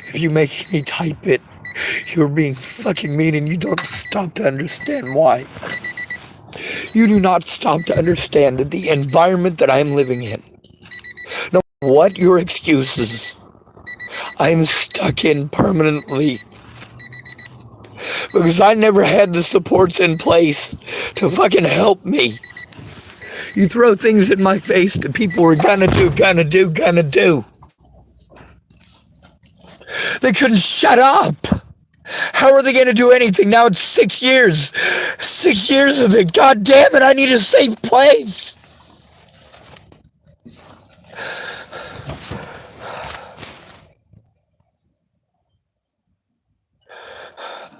If you make me type it, you're being fucking mean and you don't stop to understand why. You do not stop to understand that the environment that I'm living in, no matter what your excuses, I'm stuck in permanently because I never had the supports in place to fucking help me. You throw things in my face that people were gonna do. They couldn't shut up. How are they gonna do anything? Now it's 6 years. 6 years of it. God damn it, I need a safe place.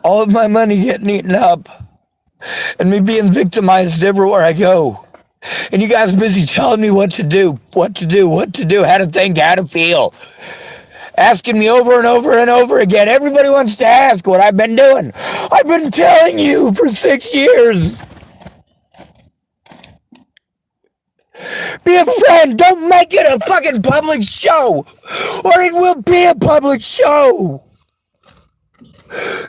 All of my money getting eaten up. And me being victimized everywhere I go. And you guys busy telling me what to do, how to think, how to feel. Asking me over and over again. Everybody wants to ask what I've been doing. I've been telling you for 6 years. Be a friend. Don't make it a fucking public show. Or it will be a public show.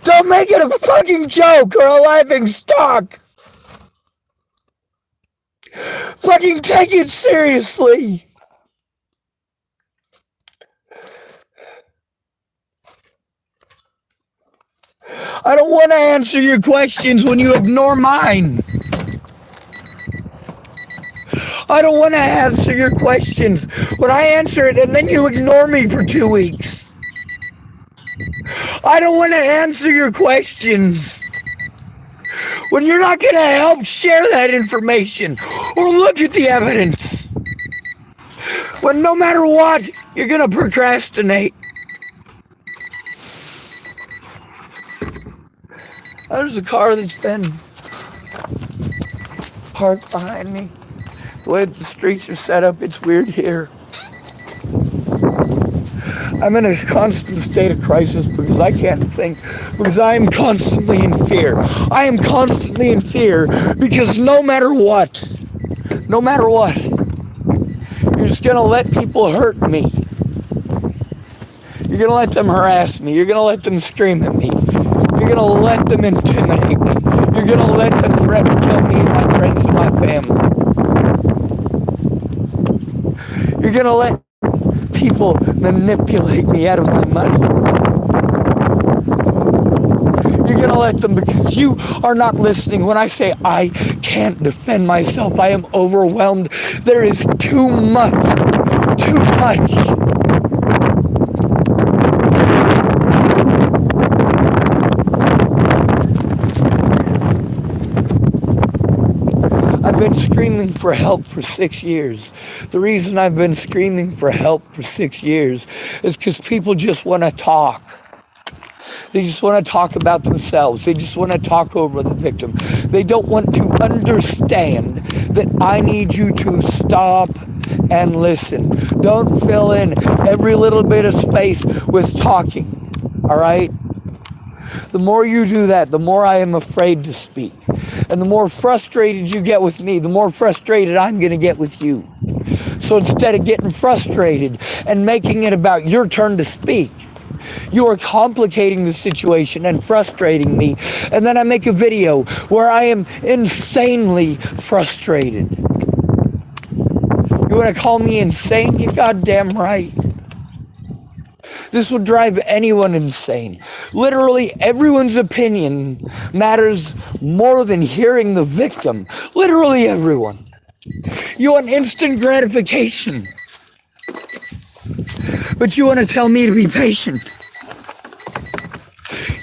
Don't make it a fucking joke or a laughing stock. Fucking take it seriously. I don't want to answer your questions when you ignore mine. I don't want to answer your questions when I answer it and then you ignore me for 2 weeks. I don't want to answer your questions when you're not going to help share that information or look at the evidence. When no matter what, you're going to procrastinate. There's a car that's been parked behind me. The way the streets are set up, it's weird here. I'm in a constant state of crisis because I can't think, because I am constantly in fear. I am constantly in fear because no matter what, you're just going to let people hurt me. You're going to let them harass me. You're going to let them scream at me. You're going to let them intimidate me. You're going to let them threaten to kill me and my friends and my family. You're going to let people manipulate me out of my money. You're going to let them because you are not listening when I say I can't defend myself. I am overwhelmed. There is too much. I've been screaming for help for 6 years. The reason I've been screaming for help for 6 years is because people just want to talk. They just want to talk about themselves. They just want to talk over the victim. They don't want to understand that I need you to stop and listen. Don't fill in every little bit of space with talking. All right? The more you do that, the more I am afraid to speak. And the more frustrated you get with me, the more frustrated I'm going to get with you. So instead of getting frustrated and making it about your turn to speak, you are complicating the situation and frustrating me. And then I make a video where I am insanely frustrated. You want to call me insane? You're goddamn right. This would drive anyone insane. Literally everyone's opinion matters more than hearing the victim. Literally everyone. You want instant gratification. But you want to tell me to be patient.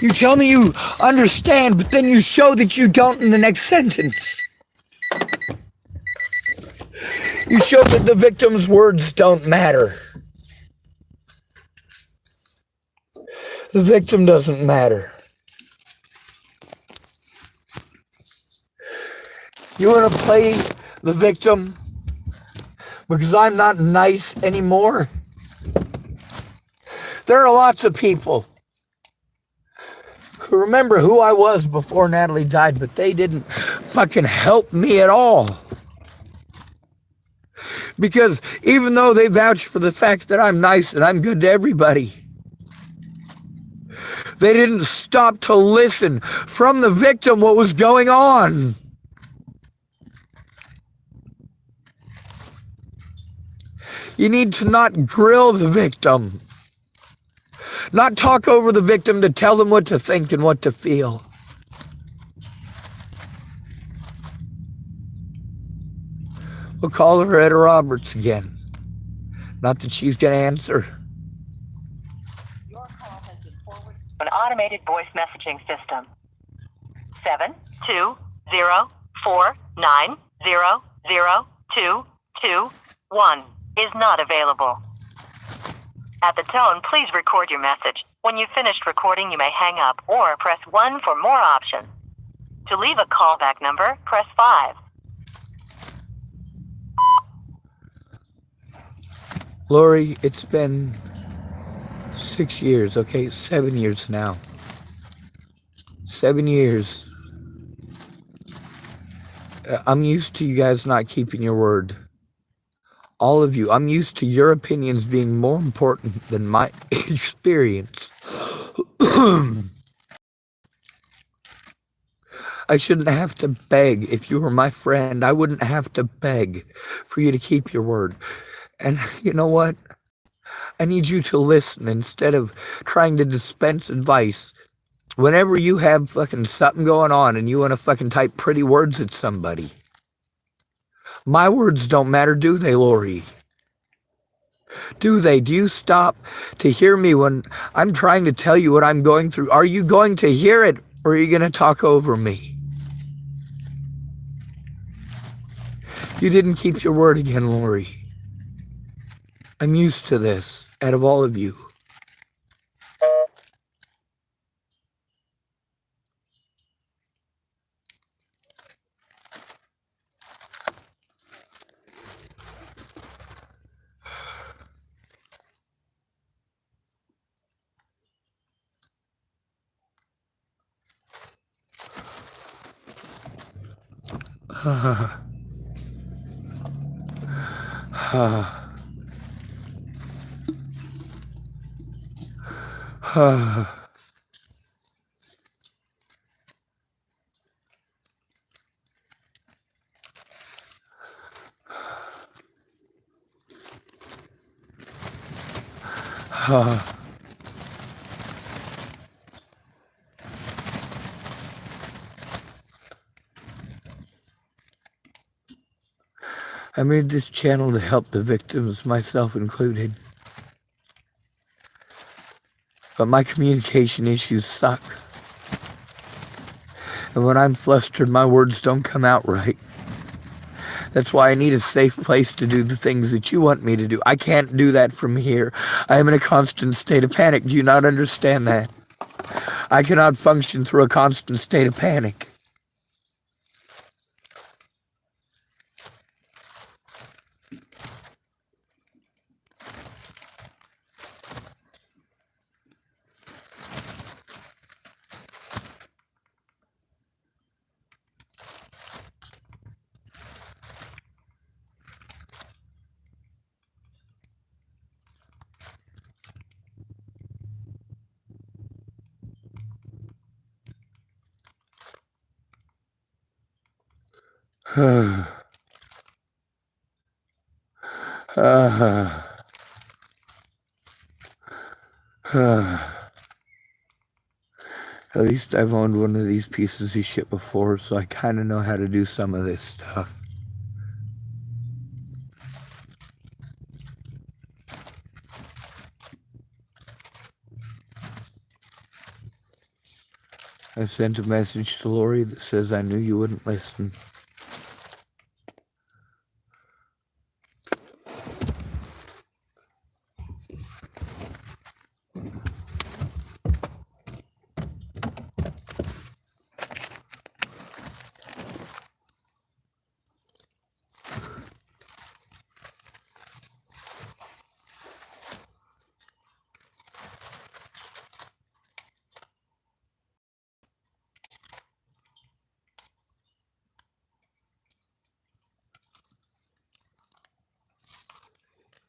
You tell me you understand, but then you show that you don't in the next sentence. You show that the victim's words don't matter. The victim doesn't matter. You want to play the victim because I'm not nice anymore? There are lots of people who remember who I was before Natalie died, but they didn't fucking help me at all. Because even though they vouch for the fact that I'm nice and I'm good to everybody, they didn't stop to listen from the victim what was going on. You need to not grill the victim, not talk over the victim to tell them what to think and what to feel. We'll call Loretta Roberts again. Not that she's going to answer. Your call has been forwarded to an automated voice messaging system. 720490221 is not available. At the tone, please record your message. When you've finished recording, you may hang up or press 1 for more options. To leave a callback number, press 5. Lori, it's been 6 years, okay? 7 years now. 7 years. I'm used to you guys not keeping your word. All of you. I'm used to your opinions being more important than my experience. I shouldn't have to beg. If you were my friend, I wouldn't have to beg for you to keep your word. And you know what? I need you to listen instead of trying to dispense advice. Whenever you have fucking something going on and you want to fucking type pretty words at somebody, my words don't matter, do they, Lori? Do they? Do you stop to hear me when I'm trying to tell you what I'm going through? Are you going to hear it or are you going to talk over me? You didn't keep your word again, Lori. I'm used to this, out of all of you. I made this channel to help the victims, myself included. But my communication issues suck. And when I'm flustered, my words don't come out right. That's why I need a safe place to do the things that you want me to do. I can't do that from here. I am in a constant state of panic. Do you not understand that? I cannot function through a constant state of panic. At least I've owned one of these pieces of shit before, so I kind of know how to do some of this stuff. I sent a message to Lori that says I knew you wouldn't listen.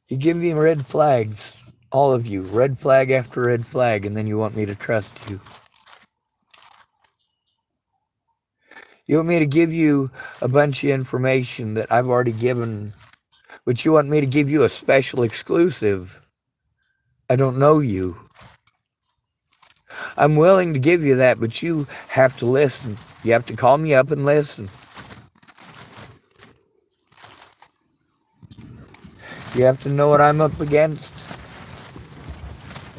You give me red flags, all of you, red flag after red flag, and then you want me to trust you. You want me to give you a bunch of information that I've already given, but you want me to give you a special exclusive. I don't know you. I'm willing to give you that, but you have to listen. You have to call me up and listen. You have to know what I'm up against.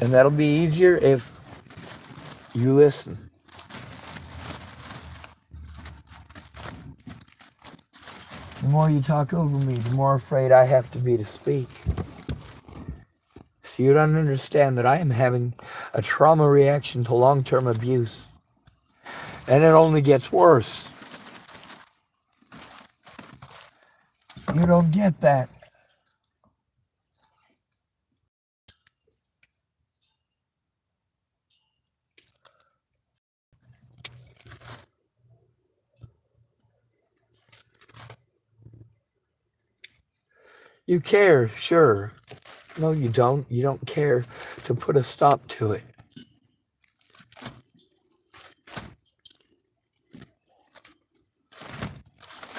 And that'll be easier if you listen. The more you talk over me, the more afraid I have to be to speak. So you don't understand that I am having a trauma reaction to long-term abuse. And it only gets worse. You don't get that. You care, sure. No, you don't. You don't care to put a stop to it.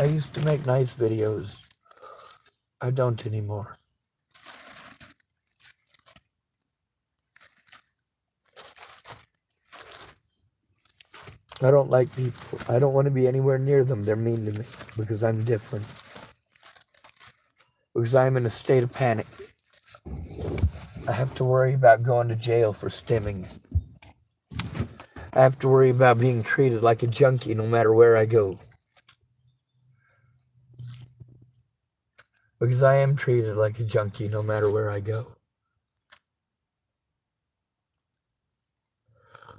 I used to make nice videos. I don't anymore. I don't like people. I don't want to be anywhere near them. They're mean to me because I'm different. Because I'm in a state of panic. I have to worry about going to jail for stimming. I have to worry about being treated like a junkie no matter where I go. Because I am treated like a junkie no matter where I go.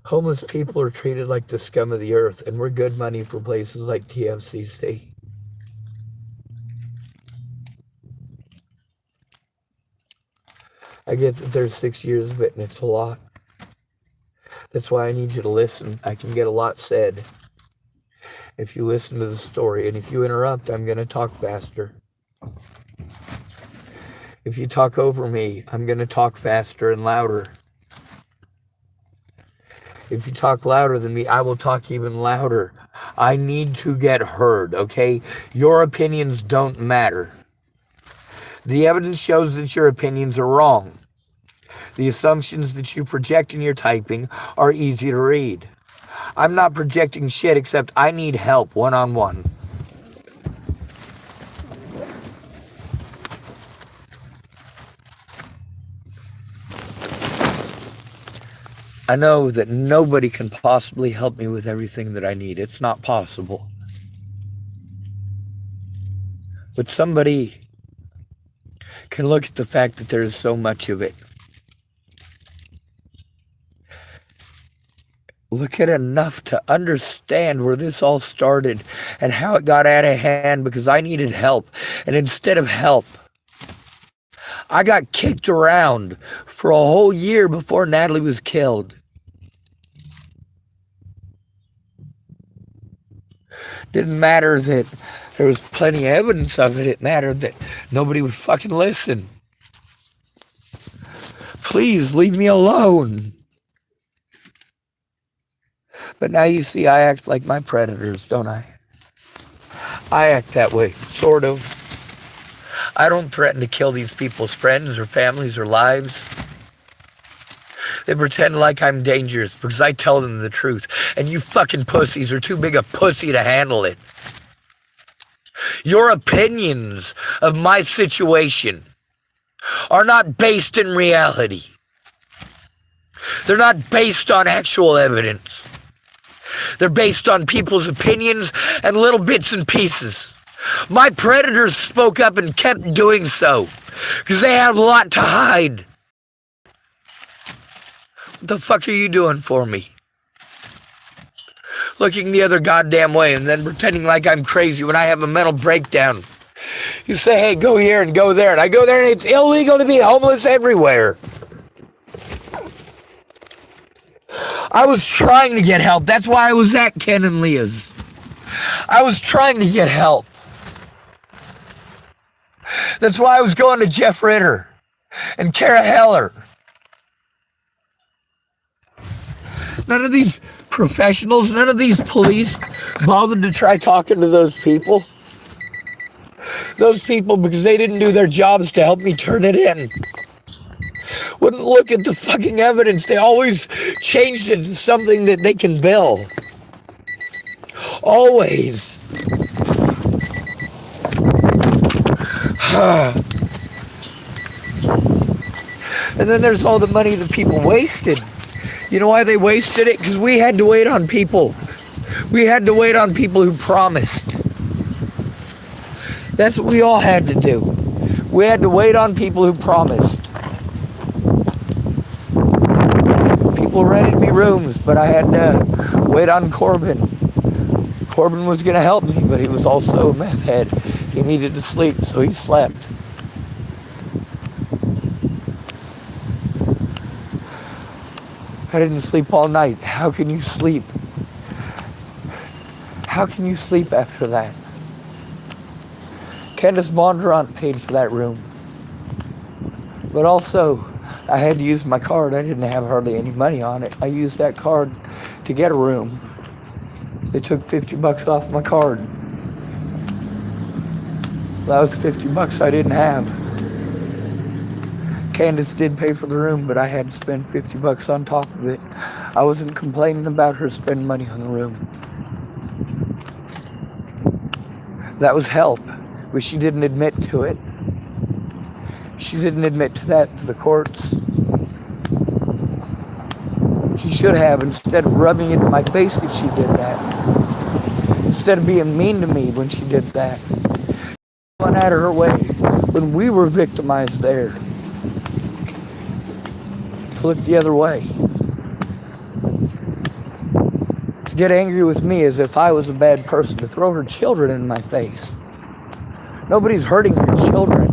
Homeless people are treated like the scum of the earth, and we're good money for places like TFCC. I get that there's 6 years of it, and it's a lot. That's why I need you to listen. I can get a lot said if you listen to the story. And if you interrupt, I'm going to talk faster. If you talk over me, I'm going to talk faster and louder. If you talk louder than me, I will talk even louder. I need to get heard, okay? Your opinions don't matter. The evidence shows that your opinions are wrong. The assumptions that you project in your typing are easy to read. I'm not projecting shit except I need help one-on-one. I know that nobody can possibly help me with everything that I need. It's not possible. But somebody can look at the fact that there is so much of it. Look at enough to understand where this all started and how it got out of hand because I needed help. And instead of help, I got kicked around for a whole year before Natalie was killed. Didn't matter that there was plenty of evidence of it. It mattered that nobody would fucking listen. Please leave me alone. But now you see I act like my predators, don't I? I act that way, sort of. I don't threaten to kill these people's friends or families or lives. They pretend like I'm dangerous because I tell them the truth. And you fucking pussies are too big a pussy to handle it. Your opinions of my situation are not based in reality. They're not based on actual evidence. They're based on people's opinions and little bits and pieces. My predators spoke up and kept doing so because they had a lot to hide. What the fuck are you doing for me? Looking the other goddamn way and then pretending like I'm crazy when I have a mental breakdown. You say, hey, go here and go there. And I go there and it's illegal to be homeless everywhere. I was trying to get help. That's why I was at Ken and Leah's. I was trying to get help. That's why I was going to Jeff Ritter. and Kara Heller. None of these professionals, none of these police bothered to try talking to those people. Those people, because they didn't do their jobs to help me turn it in, wouldn't look at the fucking evidence. They always changed it to something that they can bill. Always. And then there's all the money that people wasted. You know why they wasted it? Because we had to wait on people. We had to wait on people who promised. That's what we all had to do. We had to wait on people who promised. People rented me rooms, but I had to wait on Corbin. Corbin was going to help me, but he was also a meth head. He needed to sleep, so he slept. I didn't sleep all night. How can you sleep? How can you sleep after that? Candace Bondurant paid for that room. But also, I had to use my card. I didn't have hardly any money on it. I used that card to get a room. They took $50 off my card. That was $50 I didn't have. Candace did pay for the room, but I had to spend $50 on top of it. I wasn't complaining about her spending money on the room. That was help, but she didn't admit to it. She didn't admit to that to the courts. She should have, instead of rubbing it in my face that she did that. Instead of being mean to me when she did that. She went out of her way when we were victimized there. To look the other way. To get angry with me as if I was a bad person. To throw her children in my face. Nobody's hurting your children.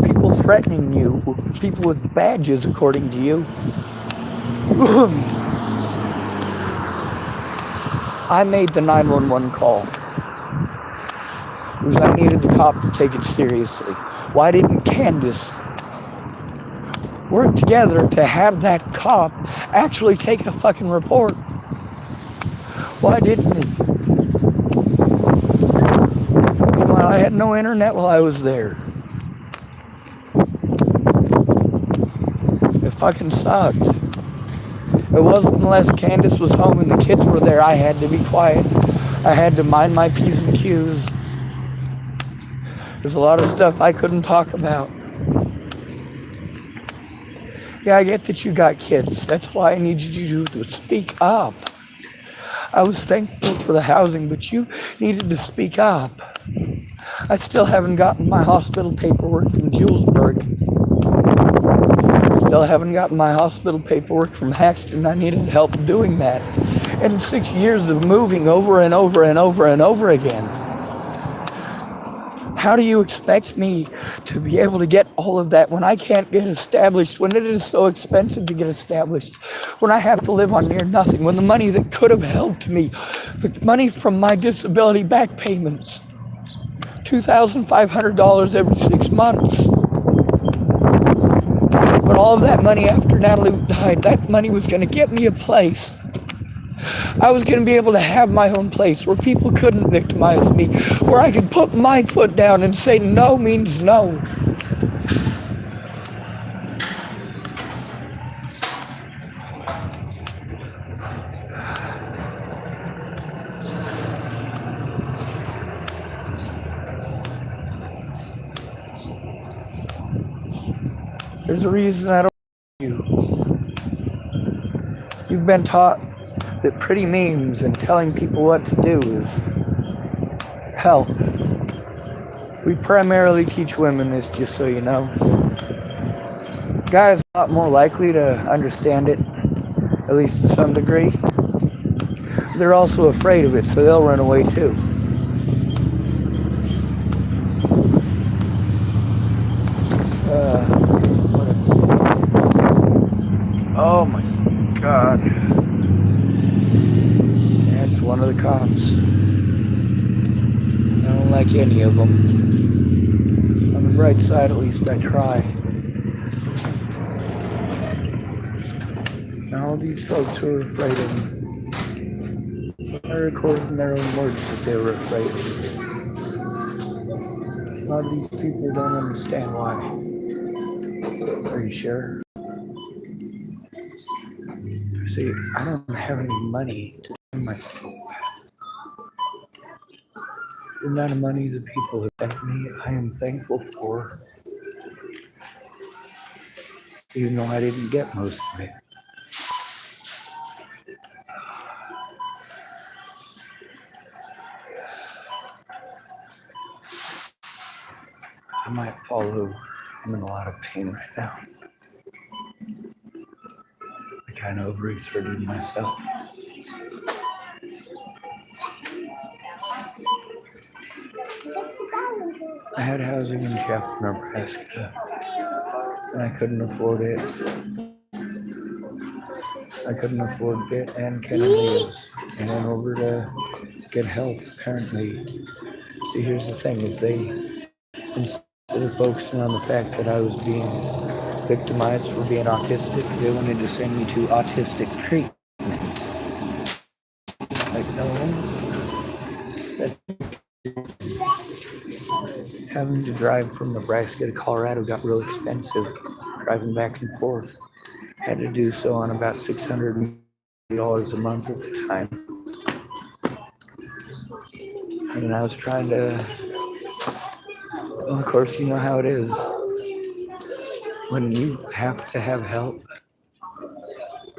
People threatening you. People with badges, according to you. I made the 911 call. Because I needed the cop to take it seriously. Why didn't Candace work together to have that cop actually take a fucking report? Why didn't he? Meanwhile, I had no internet while I was there. It fucking sucked. It wasn't unless Candace was home and the kids were there, I had to be quiet. I had to mind my P's and Q's. There's a lot of stuff I couldn't talk about. Yeah, I get that you got kids. That's why I needed you to speak up. I was thankful for the housing, but you needed to speak up. I still haven't gotten my hospital paperwork from Julesburg. Still haven't gotten my hospital paperwork from Haxton. I needed help doing that. And 6 years of moving over and over and over and over again. How do you expect me to be able to get all of that when I can't get established, when it is so expensive to get established, when I have to live on near nothing, when the money that could have helped me, the money from my disability back payments, $2,500 every 6 months. But all of that money after Natalie died, that money was going to get me a place. I was going to be able to have my own place where people couldn't victimize me, where I could put my foot down and say no means no. There's a reason I don't you. You've been taught that pretty memes and telling people what to do is help. We primarily teach women this, just so you know. Guys are a lot more likely to understand it, at least to some degree. They're also afraid of it, so they'll run away too. Oh my God. That's one of the cops. I don't like any of them. On the bright side, at least I try. And all these folks who are afraid of me are recording their own words that they were afraid of. A lot of these people don't understand why. Are you sure? See, I don't have any money to do myself with. The amount of money the people have sent me, I am thankful for, even though I didn't get most of it. I might fall over. I'm in a lot of pain right now. I kind of overexerted myself. I had housing in Chapel, Nebraska, and I couldn't afford it. I couldn't afford it and Kennedy. And in order to get help, apparently, see, here's the thing, is they, instead of focusing on the fact that I was being victimized for being autistic, they wanted to send me to autistic treatment. Like, no. That's having to drive from Nebraska to Colorado got real expensive, driving back and forth. Had to do so on about $600 a month at the time. And I was trying to, well, of course, you know how it is. When you have to have help,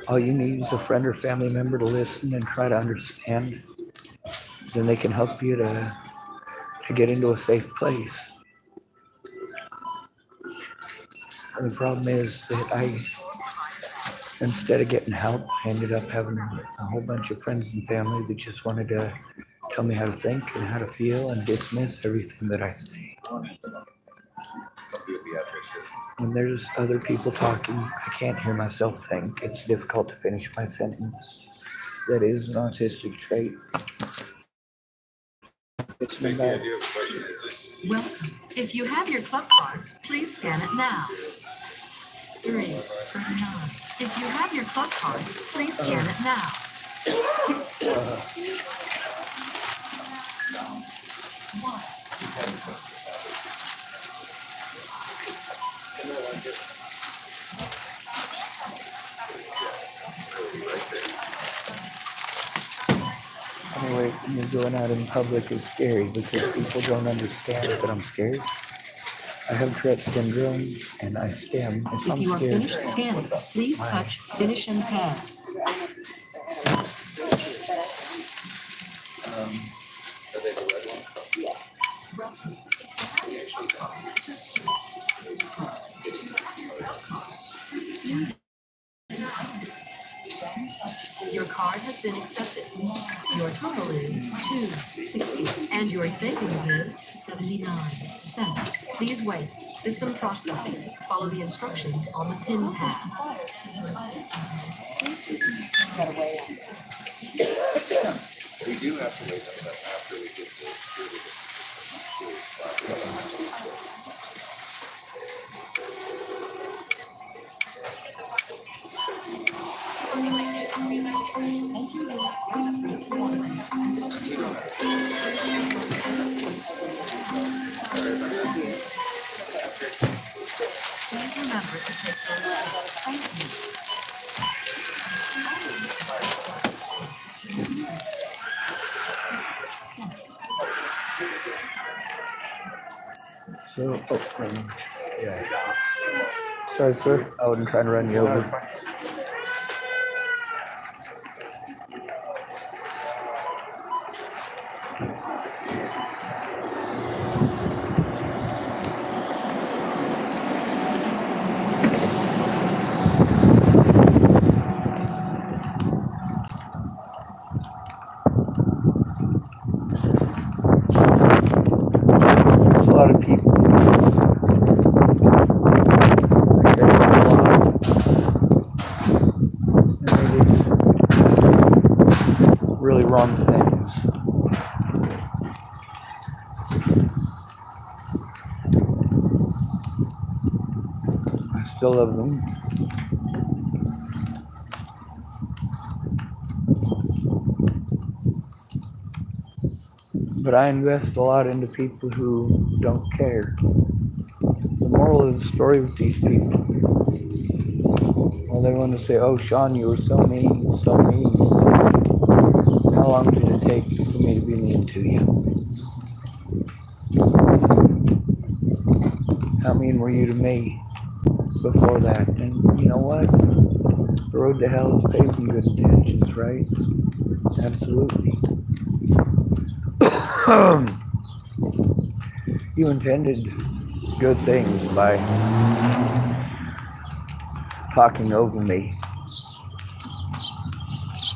all you need is a friend or family member to listen and try to understand. Then they can help you to get into a safe place. And the problem is that instead of getting help, I ended up having a whole bunch of friends and family that just wanted to tell me how to think and how to feel and dismiss everything that I say. When there's other people talking, I can't hear myself think. It's difficult to finish my sentence. That is an autistic trait. It's been bad. Welcome. If you have your club card, please scan it now. 339. If you have your club card, please scan it now. Anyway, me going out in public is scary because people don't understand that I'm scared. I have Tourette syndrome and I stem. If If you are finished scanning, please touch Finish and Pay. Your card has been accepted. Your total is $260, and your savings is 79 cents. Please wait. System processing. Follow the instructions on the PIN pad. We do have to wait until after we get Please remember to take those. Thank you. So, yeah. Sorry, sir. I wasn't trying to run you over. There's a lot of people. Really wrong things. I still love them. but I invest a lot into people who don't care. The moral of the story with these people, well, they want to say, oh, Sean, you were so mean, so mean. How long did it take for me to be mean to you? How mean were you to me before that? And you know what? The road to hell is paved in good intentions, right? Absolutely. You intended good things by talking over me.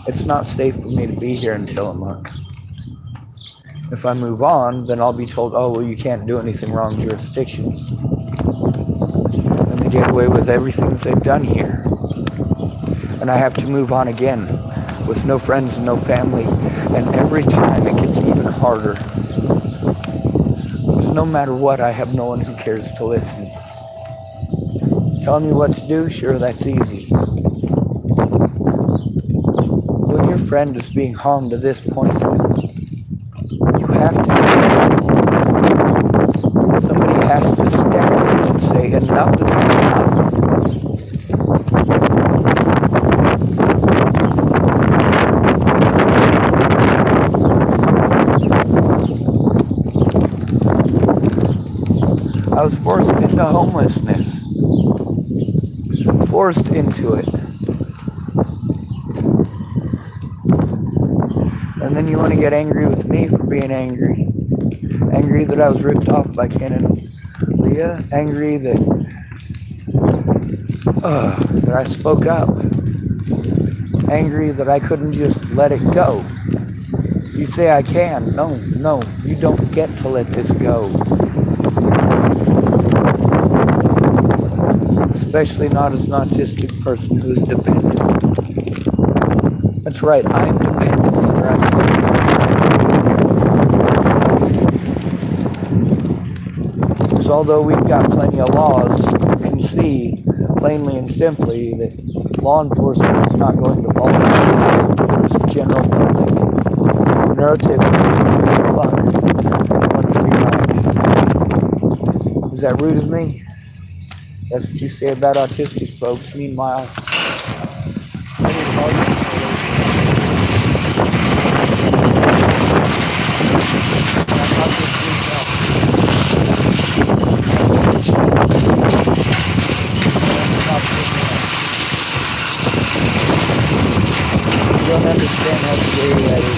It's not safe for me to be here until a month. If I move on, then I'll be told, oh, well, you can't do anything wrong, jurisdiction. And they get away with everything that they've done here. And I have to move on again with no friends and no family. And every time it gets even harder. Because no matter what, I have no one who cares to listen. Telling me what to do, sure, that's easy. When your friend is being harmed to this point, you have to. Somebody has to step in and say, enough is enough. I was forced into homelessness. Forced into it. And then you want to get angry with me for being angry. Angry that I was ripped off by Ken and Leah. Angry that I spoke up. Angry that I couldn't just let it go. You say I can. No, you don't get to let this go. Especially not as an autistic person who's dependent. That's right, I am dependent whether I'm because although we've got plenty of laws, you can see plainly and simply that law enforcement is not going to follow the general public. Neurotypical, fuck. Is that rude of me? That's what you say about autistic folks. Meanwhile, you don't understand how scary that is.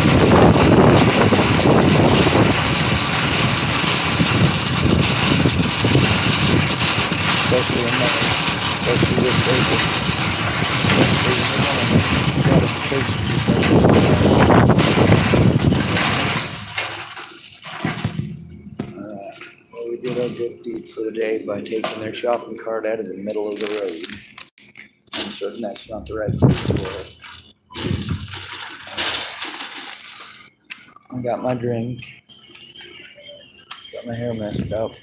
Especially in that, especially with baby. Well, we did our good deed for the day by taking their shopping cart out of the middle of the road. I'm certain that's not the right place for it. I got my drink. Got my hair messed up.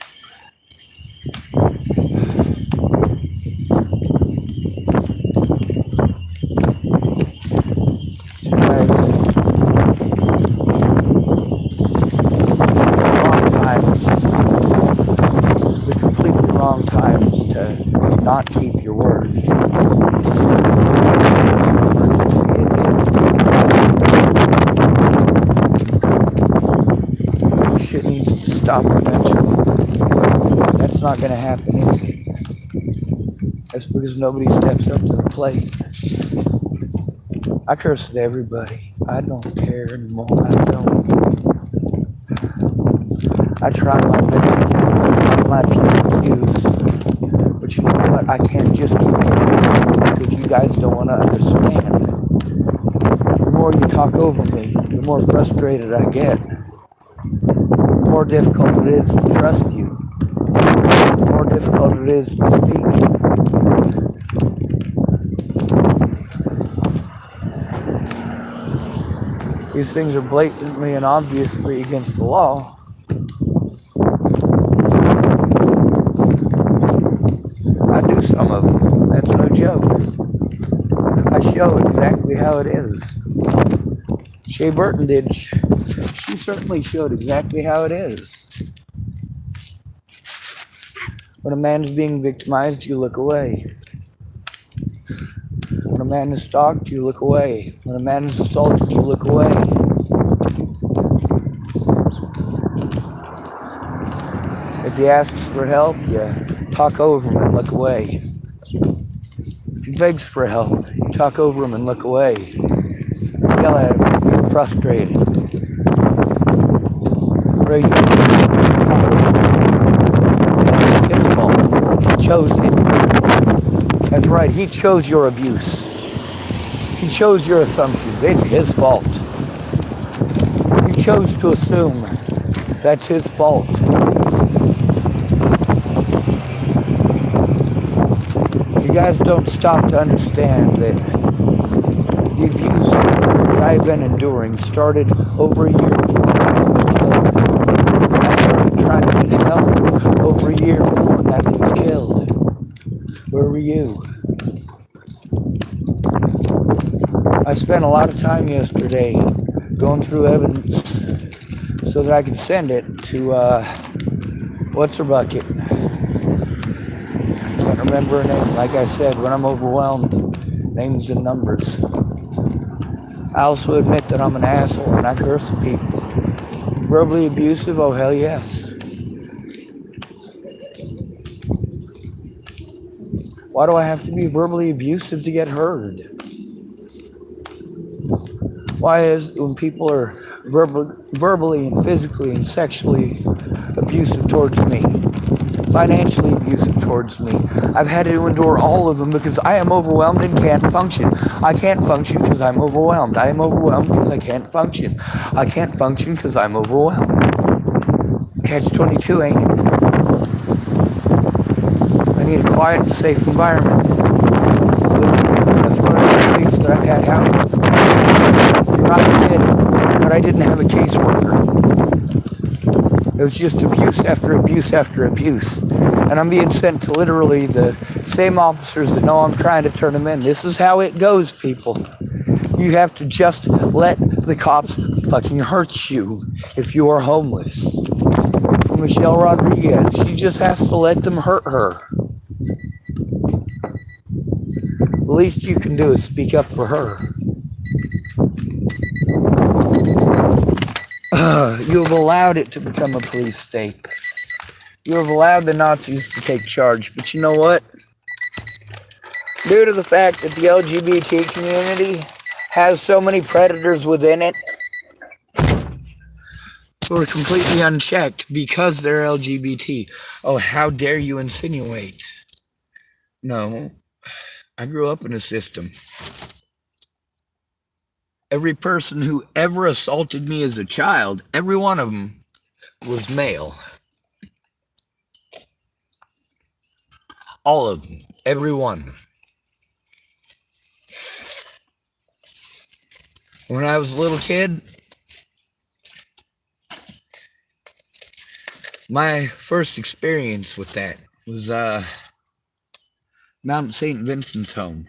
Not keep your word. Shit needs to stop eventually. That's not going to happen, is it? That's because nobody steps up to the plate. I curse at everybody. I don't care anymore. I don't. I try my best to keep my people used. But you know what? I can't just keep it because you guys don't want to understand. The more you talk over me, the more frustrated I get. The more difficult it is to trust you. The more difficult it is to speak. These things are blatantly and obviously against the law. I do some of them. That's no joke. I show exactly how it is. Shea Burton did. She's certainly showed exactly how it is. When a man is being victimized, you look away. When a man is stalked, you look away. When a man is assaulted, you look away. If he asks for help, you talk over him and look away. If he begs for help, you talk over him and look away. You yell at him, you get frustrated. Raise your It's his fault. He chose it. That's right, he chose your abuse. He chose your assumptions. It's his fault. You chose to assume. That's his fault. You guys don't stop to understand that the abuse that I've been enduring started over a year before Natalie was killed. I started trying to get help over a year before Natalie was killed. Where were you? I spent a lot of time yesterday going through evidence so that I could send it to, what's her bucket? Can't remember her name. Like I said, when I'm overwhelmed, names and numbers. I also admit that I'm an asshole and I curse people. Verbally abusive? Oh, hell yes. Why do I have to be verbally abusive to get heard? Why is when people are verbally and physically and sexually abusive towards me, financially abusive towards me, I've had to endure all of them because I am overwhelmed and can't function. I can't function because I'm overwhelmed. I am overwhelmed because I can't function. I can't function because I'm overwhelmed. Catch-22, ain't it? I need a quiet and safe environment. That's one of the things that I've had happen. I did, but I didn't have a caseworker. It was just abuse after abuse after abuse. And I'm being sent to literally the same officers that know I'm trying to turn them in. This is how it goes, people. You have to just let the cops fucking hurt you if you are homeless. From Michelle Rodriguez, she just has to let them hurt her. The least you can do is speak up for her. You have allowed it to become a police state. You have allowed the Nazis to take charge. But you know what? Due to the fact that the LGBT community has so many predators within it who are completely unchecked because they're LGBT. Oh, how dare you insinuate? No, I grew up in a system. Every person who ever assaulted me as a child, every one of them was male. All of them. Every one. When I was a little kid, my first experience with that was Mount St. Vincent's home.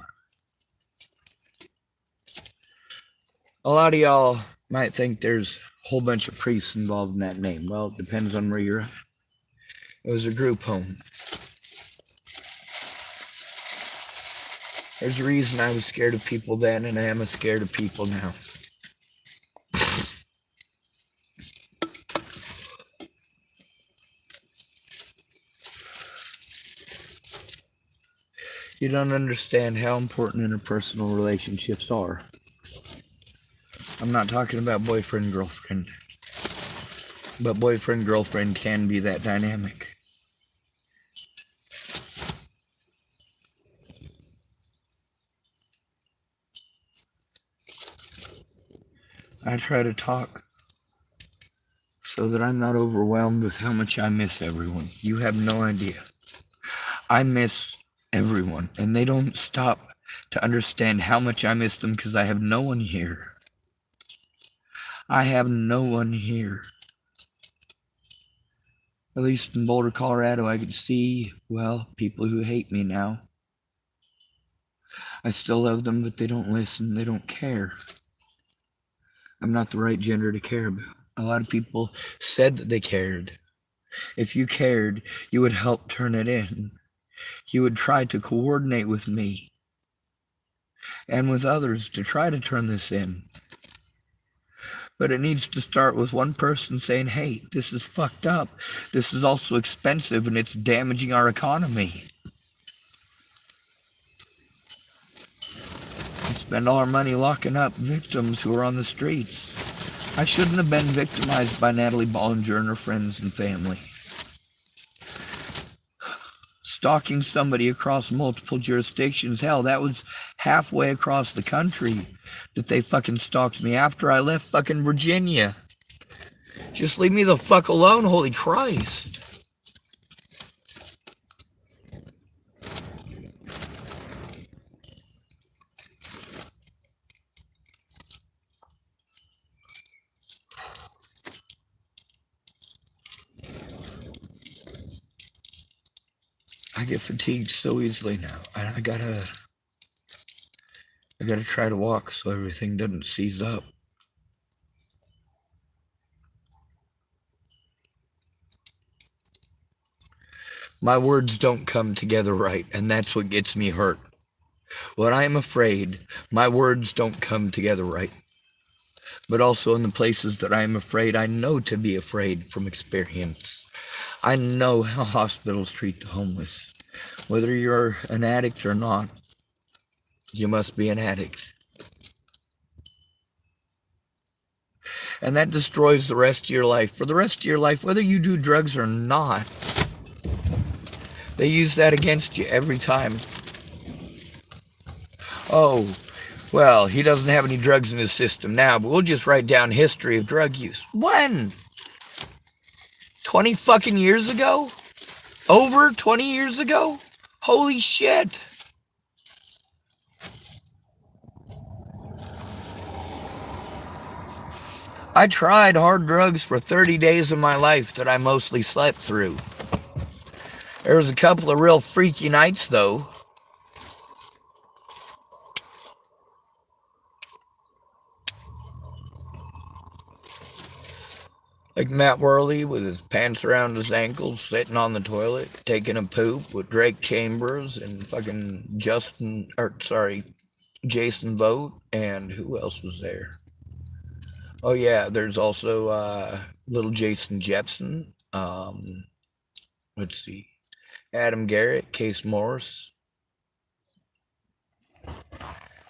A lot of y'all might think there's a whole bunch of priests involved in that name. Well, it depends on where you're at. It was a group home. There's a reason I was scared of people then, and I am scared of people now. You don't understand how important interpersonal relationships are. I'm not talking about boyfriend, girlfriend. But boyfriend, girlfriend can be that dynamic. I try to talk so that I'm not overwhelmed with how much I miss everyone. You have no idea. I miss everyone, and they don't stop to understand how much I miss them because I have no one here. I have no one here. At least in Boulder, Colorado, I can see, well, people who hate me now. I still love them, but they don't listen. They don't care. I'm not the right gender to care about. A lot of people said that they cared. If you cared, you would help turn it in. You would try to coordinate with me and with others to try to turn this in. But it needs to start with one person saying, hey, this is fucked up. This is also expensive and it's damaging our economy. We spend all our money locking up victims who are on the streets. I shouldn't have been victimized by Natalie Bollinger and her friends and family. Stalking somebody across multiple jurisdictions, hell, that was halfway across the country that they fucking stalked me after I left fucking Virginia. Just leave me the fuck alone, holy Christ. I get fatigued so easily now. I gotta try to walk so everything doesn't seize up. My words don't come together right, and that's what gets me hurt. When I am afraid, my words don't come together right. But also in the places that I am afraid, I know to be afraid from experience. I know how hospitals treat the homeless. Whether you're an addict or not, you must be an addict. And that destroys the rest of your life. For the rest of your life, whether you do drugs or not, they use that against you every time. Oh, well, he doesn't have any drugs in his system now, but we'll just write down history of drug use. When? 20 fucking years ago? Over 20 years ago? Holy shit. I tried hard drugs for 30 days of my life that I mostly slept through. There was a couple of real freaky nights, though. Like Matt Worley with his pants around his ankles, sitting on the toilet, taking a poop with Drake Chambers and fucking Jason Vogt, and who else was there? Oh yeah, there's also little Jason Jepson. Let's see, Adam Garrett, Case Morris.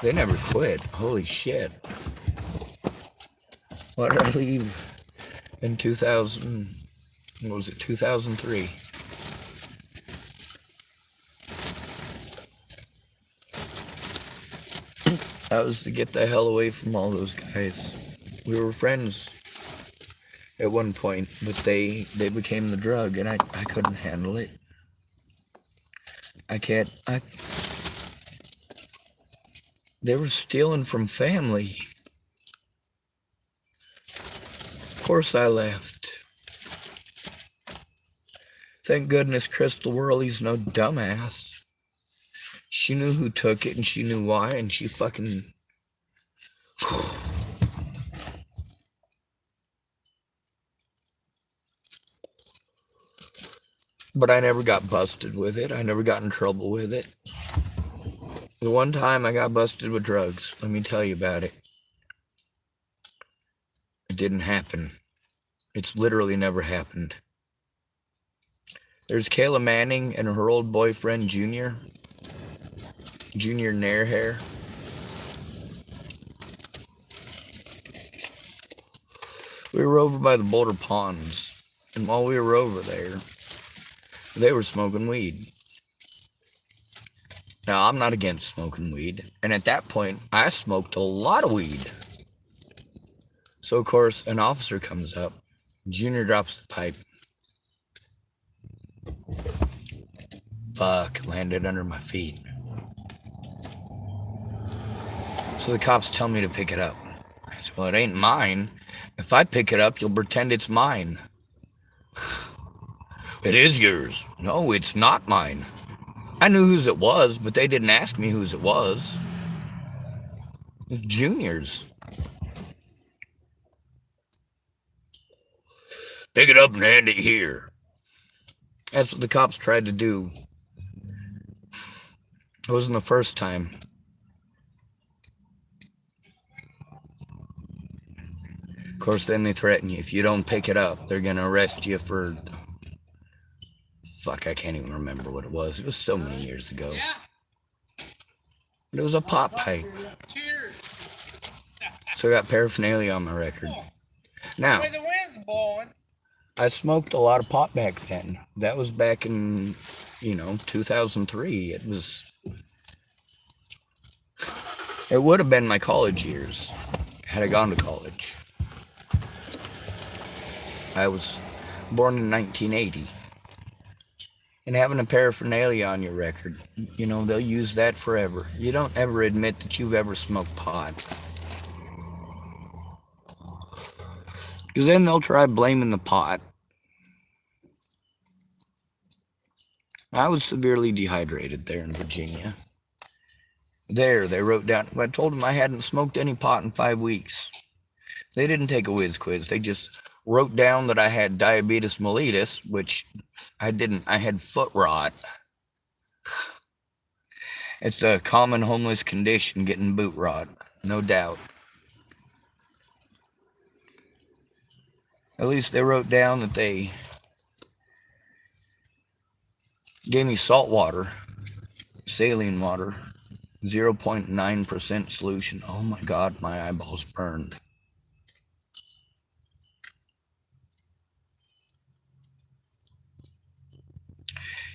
They never quit. Holy shit! What did I leave? In 2000, what was it, 2003. That was to get the hell away from all those guys. We were friends at one point, but they became the drug, and I couldn't handle it. They were stealing from family. Of course I left. Thank goodness Crystal Worley's no dumbass. She knew who took it and she knew why, and she fucking... But I never got busted with it. I never got in trouble with it. The one time I got busted with drugs, let me tell you about it. It didn't happen. It's literally never happened. There's Kayla Manning and her old boyfriend, Junior Nairhair. We were over by the Boulder Ponds, and while we were over there, they were smoking weed. Now, I'm not against smoking weed, and at that point, I smoked a lot of weed. So, of course, an officer comes up. Junior drops the pipe. Fuck, landed under my feet. So the cops tell me to pick it up. I said, well, it ain't mine. If I pick it up, you'll pretend it's mine. It is yours. No, it's not mine. I knew whose it was, but they didn't ask me whose it was. It was Junior's. Pick it up and hand it here. That's what the cops tried to do. It wasn't the first time. Of course, then they threaten you. If you don't pick it up, they're going to arrest you for... Fuck, I can't even remember what it was. It was so many years ago. But it was a pot pipe. So I got paraphernalia on my record. Now, I smoked a lot of pot back then. That was back in, 2003. It would have been my college years, had I gone to college. I was born in 1980. And having a paraphernalia on your record, they'll use that forever. You don't ever admit that you've ever smoked pot. Because then they'll try blaming the pot. I was severely dehydrated there in Virginia. They wrote down, I told them I hadn't smoked any pot in 5 weeks. They didn't take a whiz quiz. They just wrote down that I had diabetes mellitus, which I didn't. I had foot rot. It's a common homeless condition, getting boot rot, no doubt. At least they wrote down that they gave me salt water, saline water, 0.9% solution. Oh my God, my eyeballs burned.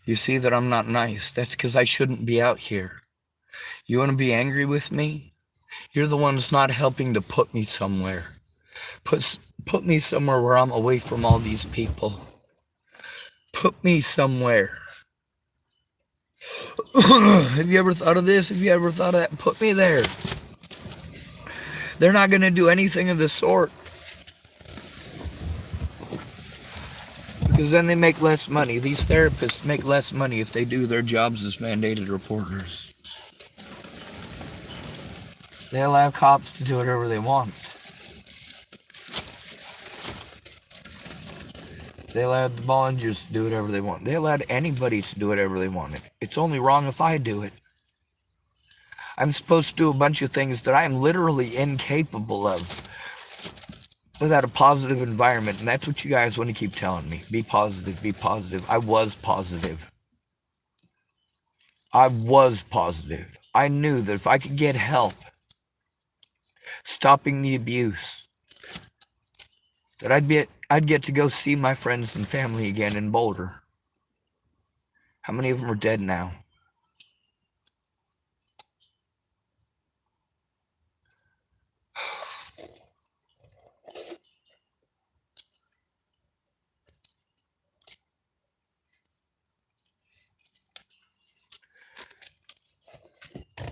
You see that I'm not nice. That's because I shouldn't be out here. You want to be angry with me? You're the ones not helping to put me somewhere. Put me somewhere where I'm away from all these people. Put me somewhere. Have you ever thought of this? Have you ever thought of that? Put me there. They're not going to do anything of the sort. Because then they make less money. These therapists make less money if they do their jobs as mandated reporters. They allow cops to do whatever they want. They allowed the Bollingers to do whatever they want. They allowed anybody to do whatever they wanted. It's only wrong if I do it. I'm supposed to do a bunch of things that I am literally incapable of without a positive environment. And that's what you guys want to keep telling me. Be positive, be positive. I was positive. I was positive. I knew that if I could get help stopping the abuse, that I'd get to go see my friends and family again in Boulder. How many of them are dead now?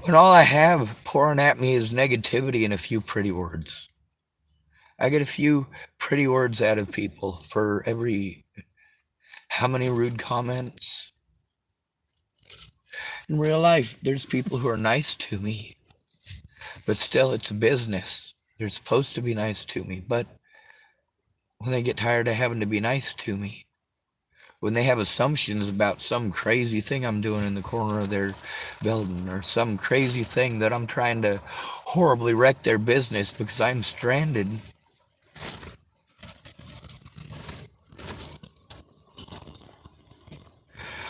When all I have pouring at me is negativity and a few pretty words. I get a few pretty words out of people for every how many rude comments. In real life, there's people who are nice to me, but still it's a business. They're supposed to be nice to me, but when they get tired of having to be nice to me, when they have assumptions about some crazy thing I'm doing in the corner of their building, or some crazy thing that I'm trying to horribly wreck their business because I'm stranded.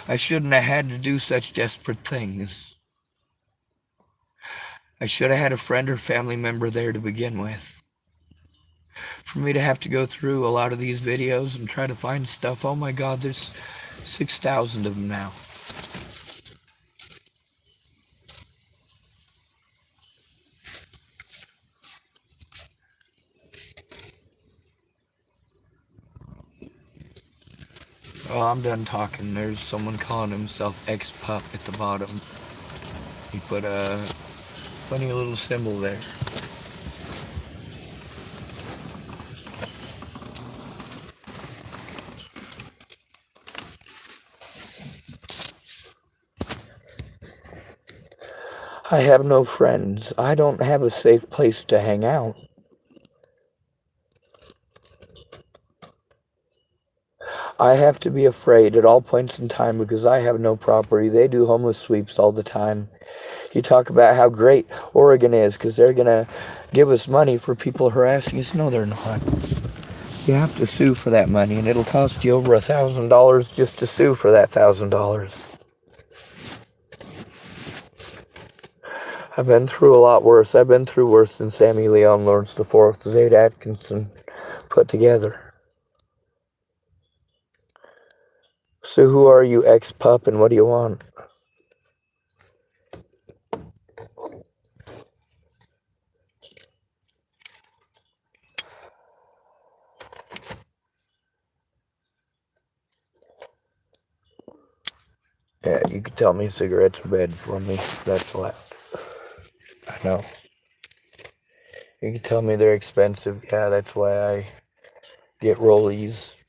I shouldn't have had to do such desperate things. I should have had a friend or family member there to begin with. For me to have to go through a lot of these videos and try to find stuff. Oh my God, there's 6,000 of them now. Well, I'm done talking. There's someone calling himself X-Pup at the bottom. He put a funny little symbol there. I have no friends. I don't have a safe place to hang out. I have to be afraid at all points in time because I have no property. They do homeless sweeps all the time. You talk about how great Oregon is because they're going to give us money for people harassing us. No, they're not. You have to sue for that money, and it'll cost you over $1,000 just to sue for that $1,000. I've been through a lot worse. I've been through worse than Sammy Leon Lawrence IV, Zade Atkinson put together. So who are you, ex-pup, and what do you want? Yeah, you can tell me cigarettes are bad for me. That's loud. I know. You can tell me they're expensive. Yeah, that's why I get rollies.